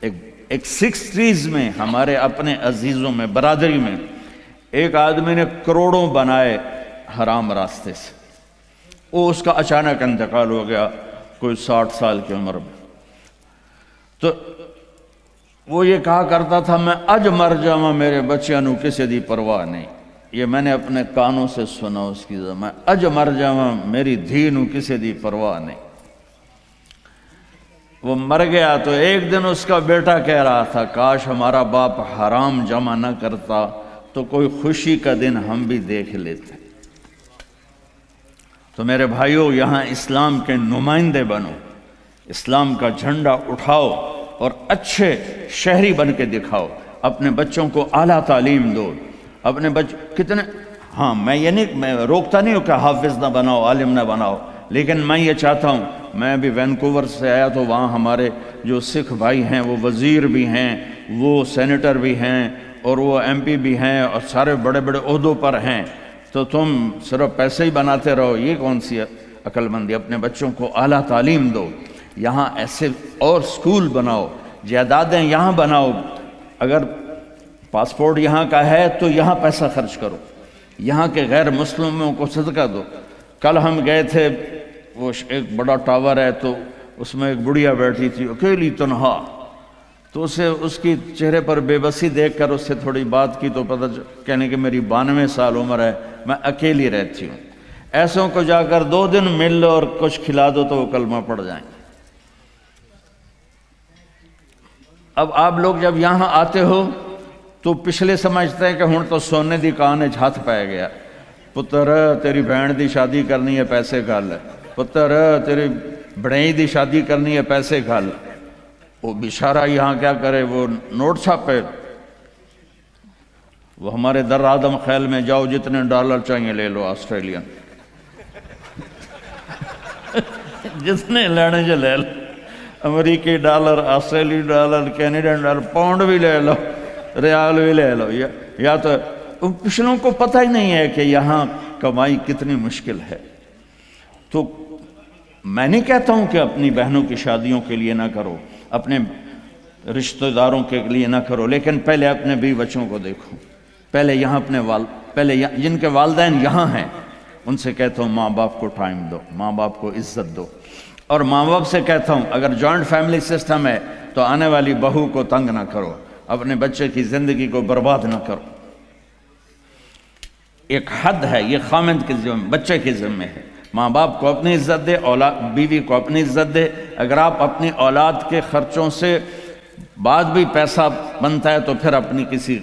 ایک 60s میں ہمارے اپنے عزیزوں میں برادری میں ایک آدمی نے کروڑوں بنائے حرام راستے سے، وہ اس کا اچانک انتقال ہو گیا کوئی 60 سال کی عمر میں۔ تو وہ یہ کہا کرتا تھا میں اج مر جاواں میرے بچیاں نو کسی دی پرواہ نہیں، یہ میں نے اپنے کانوں سے سنا اس کی، میں اج مر جاواں میری دھی نو کسی دی پرواہ نہیں۔ وہ مر گیا تو ایک دن اس کا بیٹا کہہ رہا تھا کاش ہمارا باپ حرام جمع نہ کرتا تو کوئی خوشی کا دن ہم بھی دیکھ لیتے۔ تو میرے بھائیوں، یہاں اسلام کے نمائندے بنو، اسلام کا جھنڈا اٹھاؤ اور اچھے شہری بن کے دکھاؤ، اپنے بچوں کو اعلیٰ تعلیم دو، اپنے کتنے، ہاں میں یہ نہیں، میں روکتا نہیں ہوں کہ حافظ نہ بناؤ، عالم نہ بناؤ، لیکن میں یہ چاہتا ہوں، میں ابھی وینکوور سے آیا تو وہاں ہمارے جو سکھ بھائی ہیں وہ وزیر بھی ہیں، وہ سینیٹر بھی ہیں، اور وہ ایم پی بھی ہیں، اور سارے بڑے بڑے عہدوں پر ہیں، تو تم صرف پیسے ہی بناتے رہو، یہ کون سی عقل مندی؟ اپنے بچوں کو اعلیٰ تعلیم دو، یہاں ایسے اور سکول بناؤ، جائیدادیں یہاں بناؤ، اگر پاسپورٹ یہاں کا ہے تو یہاں پیسہ خرچ کرو، یہاں کے غیر مسلموں کو صدقہ دو۔ کل ہم گئے تھے، وہ ایک بڑا ٹاور ہے تو اس میں ایک بڑھیا بیٹھی تھی اکیلی تنہا، تو اسے اس کی چہرے پر بے بسی دیکھ کر اس سے تھوڑی بات کی تو پتہ کہنے کہ میری 92 سال عمر ہے، میں اکیلی رہتی ہوں۔ ایسوں کو جا کر 2 دن مل لو اور کچھ کھلا دو تو وہ کلمہ پڑھ جائیں۔ اب آپ لوگ جب یہاں آتے ہو تو پچھلے سمجھتے ہیں کہ ہن تو سونے دی کان وچ ہاتھ پائے گیا، پتر تیری بہن دی شادی کرنی ہے پیسے گھل، پتر تیری بڑائی دی شادی کرنی ہے پیسے گھل۔ وہ بیچارہ یہاں کیا کرے، وہ نوٹ چھاپے، وہ ہمارے در آدم خیل میں جاؤ، جتنے ڈالر چاہیے لے لو آسٹریلین، جتنے لینے جو لے لو، امریکی ڈالر، آسٹریلی ڈالر، کینیڈین ڈالر، پاؤنڈ بھی لے لو، ریال بھی لے لو، یا تو پچھلوں کو پتہ ہی نہیں ہے کہ یہاں کمائی کتنی مشکل ہے۔ تو میں نہیں کہتا ہوں کہ اپنی بہنوں کی شادیوں کے لیے نہ کرو، اپنے رشتہ داروں کے لیے نہ کرو، لیکن پہلے اپنے بیوی بچوں کو دیکھو، پہلے یہاں اپنے پہلے جن کے والدین یہاں ہیں ان سے کہتا ہوں ماں باپ کو ٹائم دو، ماں باپ کو عزت دو، اور ماں باپ سے کہتا ہوں اگر جوائنٹ فیملی سسٹم ہے تو آنے والی بہو کو تنگ نہ کرو، اپنے بچے کی زندگی کو برباد نہ کرو۔ ایک حد ہے، یہ خامند کے ذمہ، بچے کے ذمہ ہے، ماں باپ کو اپنی عزت دے، بیوی کو اپنی عزت دے۔ اگر آپ اپنی اولاد کے خرچوں سے بعد بھی پیسہ بنتا ہے تو پھر اپنی کسی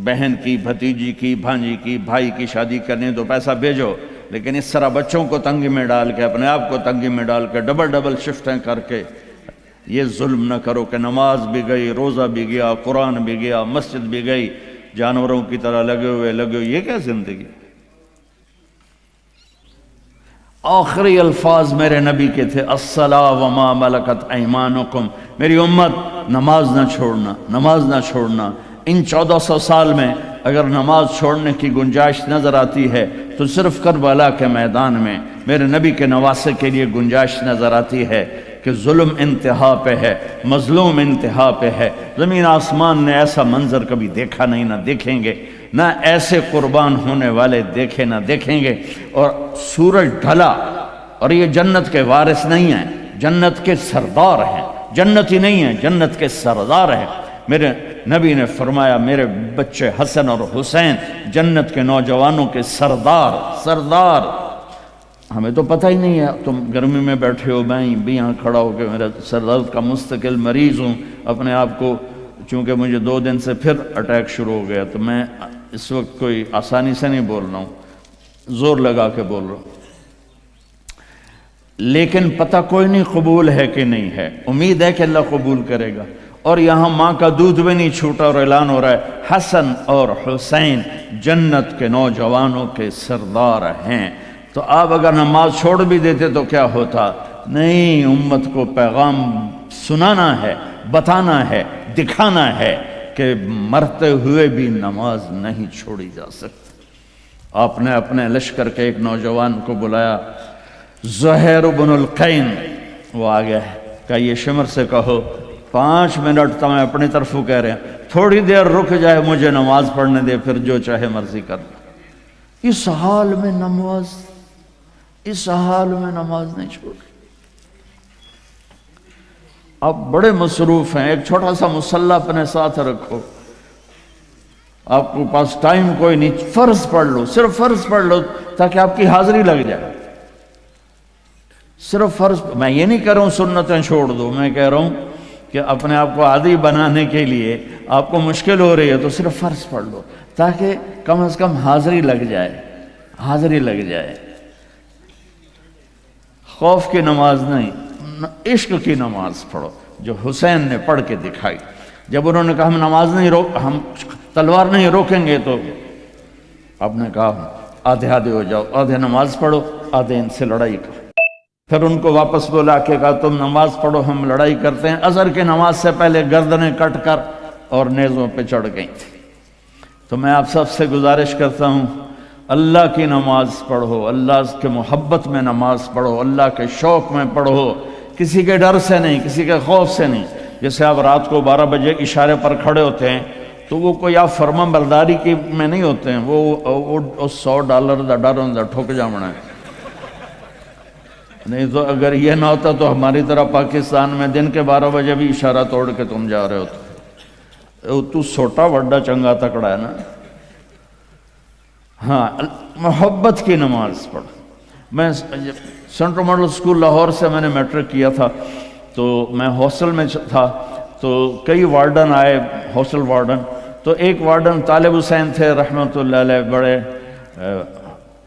بہن کی، بھتیجی کی، بھانجی کی، بھائی کی شادی کرنی تو پیسہ بھیجو، لیکن اس طرح بچوں کو تنگی میں ڈال کے، اپنے آپ کو تنگی میں ڈال کے، ڈبل شفٹیں کر کے یہ ظلم نہ کرو کہ نماز بھی گئی، روزہ بھی گیا، قرآن بھی گیا، مسجد بھی گئی، جانوروں کی طرح لگے ہوئے، یہ کیا زندگی؟ آخری الفاظ میرے نبی کے تھے الصلاۃ وما ملکت ایمانکم، میری امت نماز نہ چھوڑنا، نماز نہ چھوڑنا۔ ان 1400 سال میں اگر نماز چھوڑنے کی گنجائش نظر آتی ہے تو صرف کربلا کے میدان میں میرے نبی کے نواسے کے لیے گنجائش نظر آتی ہے کہ ظلم انتہا پہ ہے، مظلوم انتہا پہ ہے۔ زمین آسمان نے ایسا منظر کبھی دیکھا نہیں، نہ دیکھیں گے، نہ ایسے قربان ہونے والے دیکھے نہ دیکھیں گے۔ اور سورج ڈھلا اور یہ جنت کے وارث نہیں ہیں، جنت کے سردار ہیں، جنتی نہیں ہیں، جنت کے سردار ہیں۔ میرے نبی نے فرمایا میرے بچے حسن اور حسین جنت کے نوجوانوں کے سردار۔ ہمیں تو پتہ ہی نہیں ہے، تم گرمی میں بیٹھے ہو، میں بھی یہاں کھڑا ہو کہ میرا سر درد کا مستقل مریض ہوں، اپنے آپ کو، چونکہ مجھے 2 دن سے پھر اٹیک شروع ہو گیا، تو میں اس وقت کوئی آسانی سے نہیں بول رہا ہوں، زور لگا کے بول رہا ہوں، لیکن پتہ کوئی نہیں قبول ہے کہ نہیں ہے، امید ہے کہ اللہ قبول کرے گا۔ اور یہاں ماں کا دودھ بھی نہیں چھوٹا اور اعلان ہو رہا ہے حسن اور حسین جنت کے نوجوانوں کے سردار ہیں۔ تو آپ اگر نماز چھوڑ بھی دیتے تو کیا ہوتا؟ نہیں، امت کو پیغام سنانا ہے، بتانا ہے، دکھانا ہے کہ مرتے ہوئے بھی نماز نہیں چھوڑی جا سکتی۔ آپ نے اپنے لشکر کے ایک نوجوان کو بلایا، زہیر بن القین، وہ آ گیا ہے، کہ یہ شمر سے کہو 5 منٹ تو میں اپنی طرف کہہ رہے ہیں، تھوڑی دیر رک جائے مجھے نماز پڑھنے دے، پھر جو چاہے مرضی کر لے۔ اس حال میں نماز نہیں چھوڑ۔ آپ بڑے مصروف ہیں، ایک چھوٹا سا مصلی اپنے ساتھ رکھو، آپ کے پاس ٹائم کوئی نہیں، فرض پڑھ لو، صرف فرض پڑھ لو تاکہ آپ کی حاضری لگ جائے۔ صرف فرض، میں یہ نہیں کہہ رہا ہوں سنتیں چھوڑ دو، میں کہہ رہا ہوں کہ اپنے آپ کو عادی بنانے کے لیے آپ کو مشکل ہو رہی ہے تو صرف فرض پڑھ لو تاکہ کم از کم حاضری لگ جائے۔ خوف کی نماز نہیں، عشق کی نماز پڑھو جو حسین نے پڑھ کے دکھائی۔ جب انہوں نے کہا ہم تلوار نہیں روکیں گے، تو آپ نے کہا آدھے ہو جاؤ، آدھے نماز پڑھو، آدھے ان سے لڑائی کرو۔ پھر ان کو واپس بلا کے کہا تم نماز پڑھو، ہم لڑائی کرتے ہیں۔ عصر کی نماز سے پہلے گردنیں کٹ کر اور نیزوں پہ چڑھ گئی تھی۔ تو میں آپ سب سے گزارش کرتا ہوں، اللہ کی نماز پڑھو، اللہ کے محبت میں نماز پڑھو، اللہ کے شوق میں پڑھو، کسی کے ڈر سے نہیں، کسی کے خوف سے نہیں۔ جیسے آپ رات کو 12 بجے اشارے پر کھڑے ہوتے ہیں تو وہ کوئی آپ فرما برداری کی میں نہیں ہوتے ہیں، وہ $100 دا ڈر ہوں ٹھوک جامنا ہے۔ نہیں تو اگر یہ نہ ہوتا تو ہماری طرح پاکستان میں دن کے 12 بجے بھی اشارہ توڑ کے تم جا رہے ہوتے، تو سوٹا وڈا چنگا تکڑا ہے نا۔ ہاں، محبت کی نماز پڑھ۔ میں سینٹرل ماڈل اسکول لاہور سے میں نے میٹرک کیا تھا، تو میں ہاسٹل میں تھا، تو کئی وارڈن آئے، ہاسٹل وارڈن۔ تو ایک وارڈن طالب حسین تھے رحمۃ اللہ علیہ، بڑے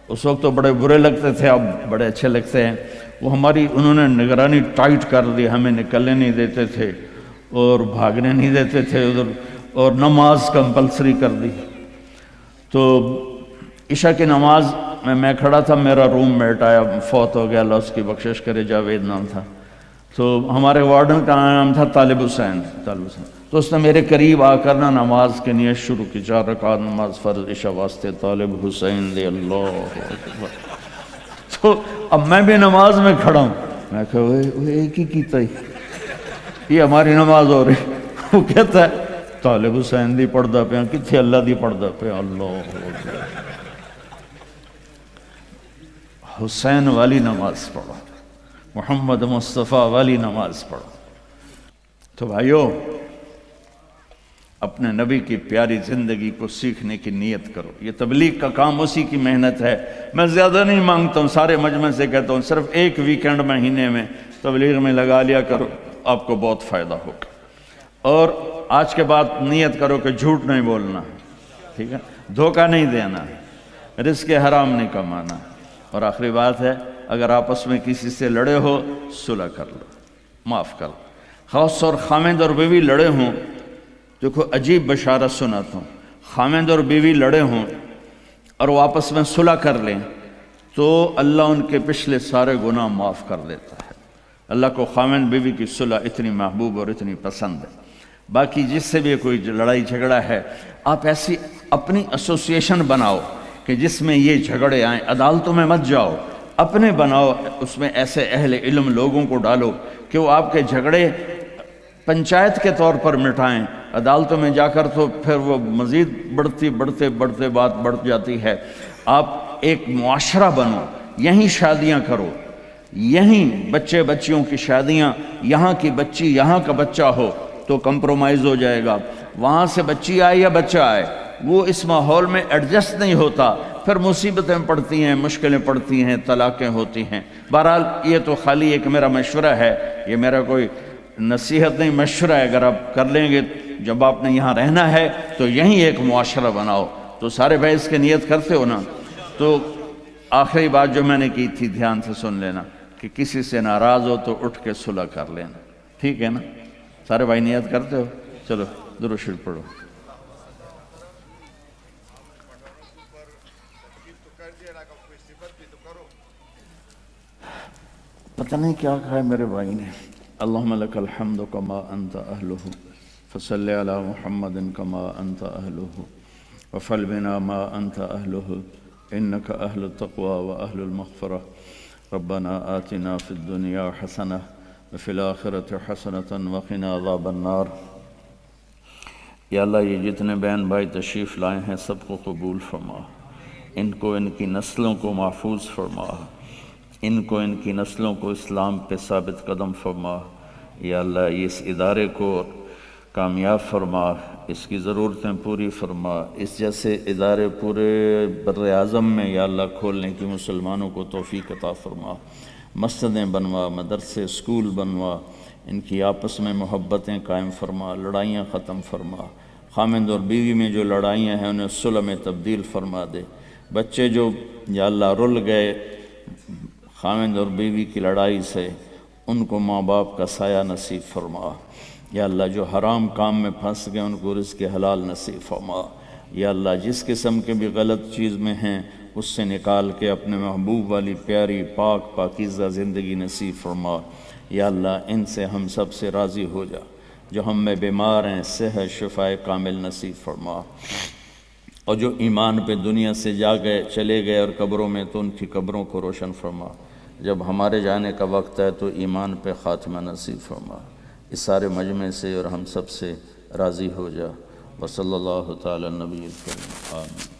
اس وقت تو بڑے برے لگتے تھے، اب بڑے اچھے لگتے ہیں۔ وہ انہوں نے نگرانی ٹائٹ کر دی، ہمیں نکلنے نہیں دیتے تھے اور بھاگنے نہیں دیتے تھے ادھر، اور نماز کمپلسری کر دی۔ تو عشاء کی نماز میں کھڑا تھا، میرا روم میٹ آیا، فوت ہو گیا، اللہ اس کی بخشش کرے، جاوید نام تھا۔ تو ہمارے وارڈن کا نام تھا طالب حسین۔ تو اس نے میرے قریب آ کر نماز کی نیت شروع کی، 4 رکعت نماز فرض عشاء واسطے طالب حسین دے اللہ اکبر۔ تو اب میں بھی نماز میں کھڑا ہوں، میں کہا وہ ایک ہی کیتا ہی، یہ ہماری نماز ہو رہی۔ وہ کہتا ہے طالب حسین دی پڑھدا پیا، کتھے اللہ دی پڑھدا پیا، اللہ اکبر۔ حسین والی نماز پڑھو، محمد مصطفیٰ والی نماز پڑھو۔ تو بھائیو، اپنے نبی کی پیاری زندگی کو سیکھنے کی نیت کرو۔ یہ تبلیغ کا کام اسی کی محنت ہے۔ میں زیادہ نہیں مانگتا ہوں، سارے مجمع سے کہتا ہوں صرف ایک ویکنڈ مہینے میں تبلیغ میں لگا لیا کرو، آپ کو بہت فائدہ ہوگا۔ اور آج کے بعد نیت کرو کہ جھوٹ نہیں بولنا، ٹھیک ہے، دھوکہ نہیں دینا، رزق حرام نہیں کمانا۔ اور آخری بات ہے، اگر آپس میں کسی سے لڑے ہو، صلح کر لو، معاف کر لو۔ خاص طور خامند اور بیوی لڑے ہوں، دیکھو عجیب بشارت سناتا ہوں، خامند اور بیوی لڑے ہوں اور وہ آپس میں صلح کر لیں تو اللہ ان کے پچھلے سارے گناہ معاف کر دیتا ہے۔ اللہ کو خامند بیوی کی صلح اتنی محبوب اور اتنی پسند ہے۔ باقی جس سے بھی کوئی لڑائی جھگڑا ہے، آپ ایسی اپنی ایسوسیشن بناؤ کہ جس میں یہ جھگڑے آئیں، عدالتوں میں مت جاؤ، اپنے بناؤ، اس میں ایسے اہل علم لوگوں کو ڈالو کہ وہ آپ کے جھگڑے پنچایت کے طور پر مٹائیں۔ عدالتوں میں جا کر تو پھر وہ مزید بڑھتے بات بڑھ جاتی ہے۔ آپ ایک معاشرہ بنو، یہیں شادیاں کرو، یہیں بچے بچیوں کی شادیاں، یہاں کی بچی یہاں کا بچہ ہو تو کمپرومائز ہو جائے گا۔ وہاں سے بچی آئے یا بچہ آئے، وہ اس ماحول میں ایڈجسٹ نہیں ہوتا، پھر مصیبتیں پڑتی ہیں، مشکلیں پڑتی ہیں، طلاقیں ہوتی ہیں۔ بہرحال یہ تو خالی ایک میرا مشورہ ہے، یہ میرا کوئی نصیحت نہیں، مشورہ ہے۔ اگر آپ کر لیں گے، جب آپ نے یہاں رہنا ہے تو یہیں ایک معاشرہ بناؤ۔ تو سارے بھائی اس کی نیت کرتے ہو نا؟ تو آخری بات جو میں نے کی تھی دھیان سے سن لینا کہ کسی سے ناراض ہو تو اٹھ کے صلح کر لینا، ٹھیک ہے نا؟ سارے بھائی نیت کرتے ہو؟ چلو درود شریف پڑھو۔ پتہ نہیں کیا کہا ہے میرے بھائی نے۔ اللہم لک الحمد کما انت اہلہ فصلی علی محمد کما انت اہلہ وفعل بنا ما انت اہلہ انک اہل التقوی و اہل المغفرہ ربنا آتنا فی الدنیا حسنہ وفی الآخرۃ حسنۃ وقنا عذاب النار۔ یا اللہ یہ جتنے بہن بھائی تشریف لائے ہیں سب کو قبول فرما، ان کو ان کی نسلوں کو محفوظ فرما، ان کو ان کی نسلوں کو اسلام پہ ثابت قدم فرما۔ یا اللہ اس ادارے کو کامیاب فرما، اس کی ضرورتیں پوری فرما، اس جیسے ادارے پورے بر اعظم میں یا اللہ کھولنے کی مسلمانوں کو توفیق عطا فرما۔ مسجدیں بنوا، مدرسے اسکول بنوا، ان کی آپس میں محبتیں قائم فرما، لڑائیاں ختم فرما، خامند اور بیوی میں جو لڑائیاں ہیں انہیں صلح میں تبدیل فرما دے۔ بچے جو یا اللہ رل گئے خامند اور بیوی کی لڑائی سے، ان کو ماں باپ کا سایہ نصیب فرما۔ یا اللہ جو حرام کام میں پھنس گئے ان کو رزق حلال نصیب فرما۔ یا اللہ جس قسم کے بھی غلط چیز میں ہیں اس سے نکال کے اپنے محبوب والی پیاری پاک پاکیزہ زندگی نصیب فرما۔ یا اللہ ان سے ہم سب سے راضی ہو جا، جو ہم میں بیمار ہیں صحت شفائے کامل نصیب فرما، اور جو ایمان پہ دنیا سے چلے گئے اور قبروں میں تو ان کی قبروں کو روشن فرما۔ جب ہمارے جانے کا وقت ہے تو ایمان پہ خاتمہ نصیب فرما۔ اس سارے مجمع سے اور ہم سب سے راضی ہو جا۔ وصلی اللہ تعالی نبی الکریم آمین۔